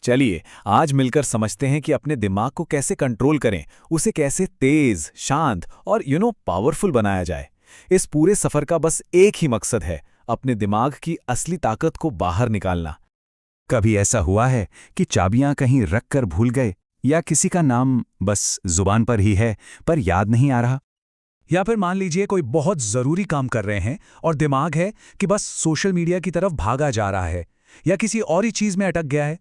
चलिए आज मिलकर समझते हैं कि अपने दिमाग को कैसे कंट्रोल करें, उसे कैसे तेज, शांत और पावरफुल बनाया जाए। इस पूरे सफर का बस एक ही मकसद है, अपने दिमाग की असली ताकत को बाहर निकालना। कभी ऐसा हुआ है कि चाबियां कहीं रख कर भूल गए, या किसी का नाम बस जुबान पर ही है पर याद नहीं आ रहा? या फिर मान लीजिए कोई बहुत जरूरी काम कर रहे हैं और दिमाग है कि बस सोशल मीडिया की तरफ भागा जा रहा है या किसी और ही चीज में अटक गया है।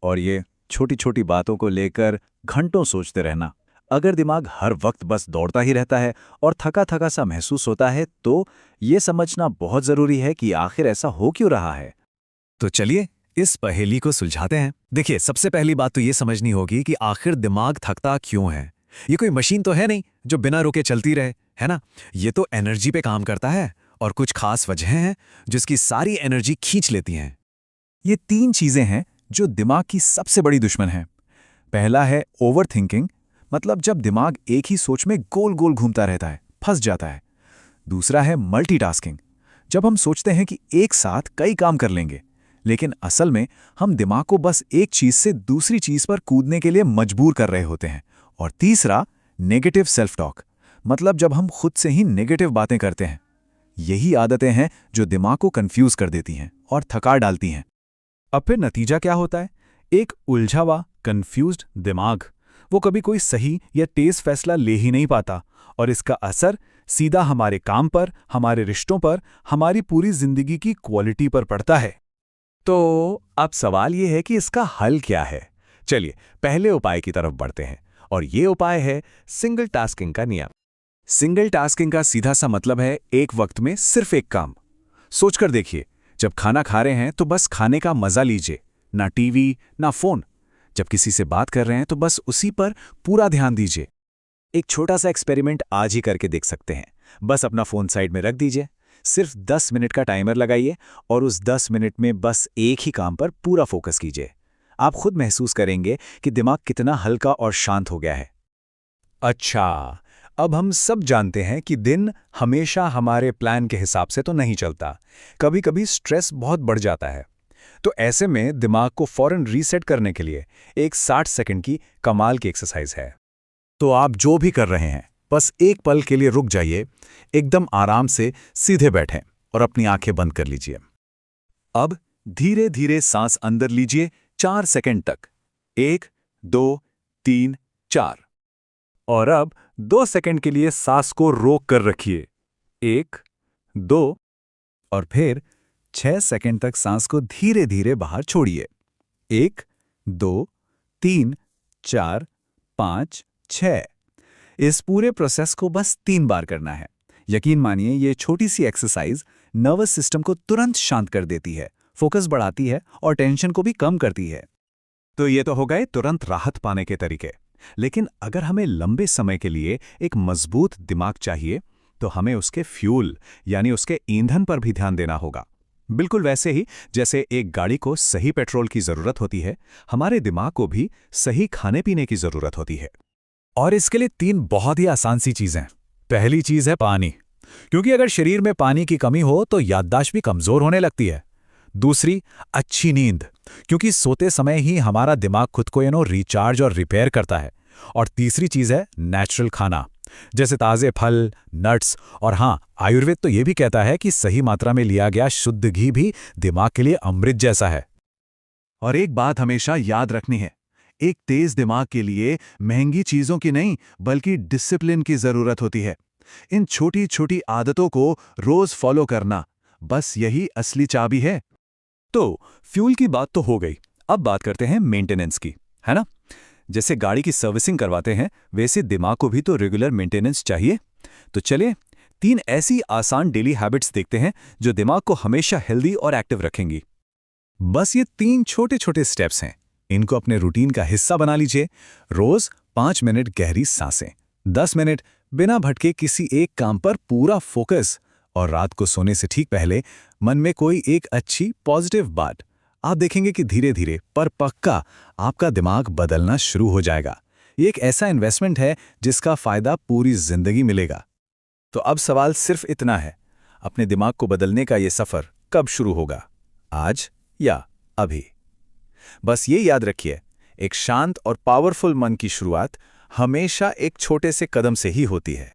और ये छोटी छोटी बातों को लेकर घंटों सोचते रहना। अगर दिमाग हर वक्त बस दौड़ता ही रहता है और थका थका सा महसूस होता है, तो ये समझना बहुत जरूरी है कि आखिर ऐसा हो क्यों रहा है। तो चलिए इस पहेली को सुलझाते हैं। देखिए, सबसे पहली बात तो ये समझनी होगी कि आखिर दिमाग थकता क्यों है। ये कोई मशीन तो है नहीं जो बिना रुके चलती रहे, है ना? ये तो एनर्जी पे काम करता है और कुछ खास वजहें हैं जिसकी सारी एनर्जी खींच लेती हैं। ये तीन चीजें हैं जो दिमाग की सबसे बड़ी दुश्मन है। पहला है ओवर थिंकिंग, मतलब जब दिमाग एक ही सोच में गोल गोल घूमता रहता है, फंस जाता है। दूसरा है मल्टीटास्किंग, जब हम सोचते हैं कि एक साथ कई काम कर लेंगे, लेकिन असल में हम दिमाग को बस एक चीज से दूसरी चीज पर कूदने के लिए मजबूर कर रहे होते हैं। और तीसरा नेगेटिव सेल्फ टॉक, मतलब जब हम खुद से ही नेगेटिव बातें करते हैं। यही आदतें हैं जो दिमाग को कंफ्यूज कर देती हैं और थका डालती हैं। अब फिर नतीजा क्या होता है? एक उलझा हुआ कंफ्यूज्ड दिमाग, वो कभी कोई सही या तेज फैसला ले ही नहीं पाता, और इसका असर सीधा हमारे काम पर, हमारे रिश्तों पर, हमारी पूरी जिंदगी की क्वालिटी पर पड़ता है। तो अब सवाल ये है कि इसका हल क्या है। चलिए पहले उपाय की तरफ बढ़ते हैं, और ये उपाय है सिंगल टास्किंग का नियम। सिंगल टास्किंग का सीधा सा मतलब है एक वक्त में सिर्फ एक काम। सोचकर देखिए, जब खाना खा रहे हैं तो बस खाने का मजा लीजिए, ना टीवी ना फोन। जब किसी से बात कर रहे हैं तो बस उसी पर पूरा ध्यान दीजिए। एक छोटा सा एक्सपेरिमेंट आज ही करके देख सकते हैं। बस अपना फोन साइड में रख दीजिए, सिर्फ 10 मिनट का टाइमर लगाइए और उस 10 मिनट में बस एक ही काम पर पूरा फोकस कीजिए। आप खुद महसूस करेंगे कि दिमाग कितना हल्का और शांत हो गया है। अच्छा, अब हम सब जानते हैं कि दिन हमेशा हमारे प्लान के हिसाब से तो नहीं चलता। कभी-कभी स्ट्रेस बहुत बढ़ जाता है। तो ऐसे में दिमाग को फौरन रीसेट करने के लिए एक 60 सेकंड की कमाल की एक्सरसाइज है। तो आप जो भी कर रहे हैं, बस एक पल के लिए रुक जाइए, एकदम आराम से सीधे बैठें और अपनी आंखें बंद कर लीजिए। अब धीरे धीरे सांस अंदर लीजिए 4 सेकंड तक। 1, 2, 3, 4। और अब 2 सेकंड के लिए सांस को रोक कर रखिए। 1, 2, और फिर 6 सेकंड तक सांस को धीरे धीरे बाहर छोड़िए। 1, 2, 3, 4, 5, 6। इस पूरे प्रोसेस को बस 3 बार करना है। यकीन मानिए, ये छोटी सी एक्सरसाइज नर्वस सिस्टम को तुरंत शांत कर देती है, फोकस बढ़ाती है और टेंशन को भी कम करती है। तो ये तो हो गए तुरंत राहत पाने के तरीके। लेकिन अगर हमें लंबे समय के लिए एक मजबूत दिमाग चाहिए, तो हमें उसके फ्यूल यानी उसके ईंधन पर भी ध्यान देना होगा। बिल्कुल वैसे ही जैसे एक गाड़ी को सही पेट्रोल की जरूरत होती है, हमारे दिमाग को भी सही खाने पीने की जरूरत होती है। और इसके लिए 3 बहुत ही आसान सी चीजें। पहली चीज है पानी, क्योंकि अगर शरीर में पानी की कमी हो तो याददाश्त भी कमजोर होने लगती है। दूसरी, अच्छी नींद, क्योंकि सोते समय ही हमारा दिमाग खुद को रिचार्ज और रिपेयर करता है। और तीसरी चीज है नेचुरल खाना, जैसे ताजे फल, नट्स, और हाँ, आयुर्वेद तो ये भी कहता है कि सही मात्रा में लिया गया शुद्ध घी भी दिमाग के लिए अमृत जैसा है। और एक बात हमेशा याद रखनी है, एक तेज दिमाग के लिए महंगी चीजों की नहीं बल्कि डिसिप्लिन की जरूरत होती है। इन छोटी छोटी आदतों को रोज फॉलो करना, बस यही असली चाबी है। तो फ्यूल की बात तो हो गई, अब बात करते हैं मेंटेनेंस की, है ना? जैसे गाड़ी की सर्विसिंग करवाते हैं, वैसे दिमाग को भी तो रेगुलर मेंटेनेंस चाहिए। तो चलिए 3 ऐसी आसान डेली हैबिट्स देखते हैं जो दिमाग को हमेशा हेल्दी और एक्टिव रखेंगी। बस ये 3 छोटे छोटे स्टेप्स हैं, इनको अपने रूटीन का हिस्सा बना लीजिए। रोज 5 मिनट गहरी सांसें, 10 मिनट बिना भटके किसी एक काम पर पूरा फोकस, और रात को सोने से ठीक पहले मन में कोई एक अच्छी पॉजिटिव बात। आप देखेंगे कि धीरे धीरे पर पक्का आपका दिमाग बदलना शुरू हो जाएगा। ये एक ऐसा इन्वेस्टमेंट है जिसका फायदा पूरी जिंदगी मिलेगा। तो अब सवाल सिर्फ इतना है, अपने दिमाग को बदलने का ये सफर कब शुरू होगा? आज या अभी? बस ये याद रखिए, एक शांत और पावरफुल मन की शुरुआत हमेशा एक छोटे से कदम से ही होती है।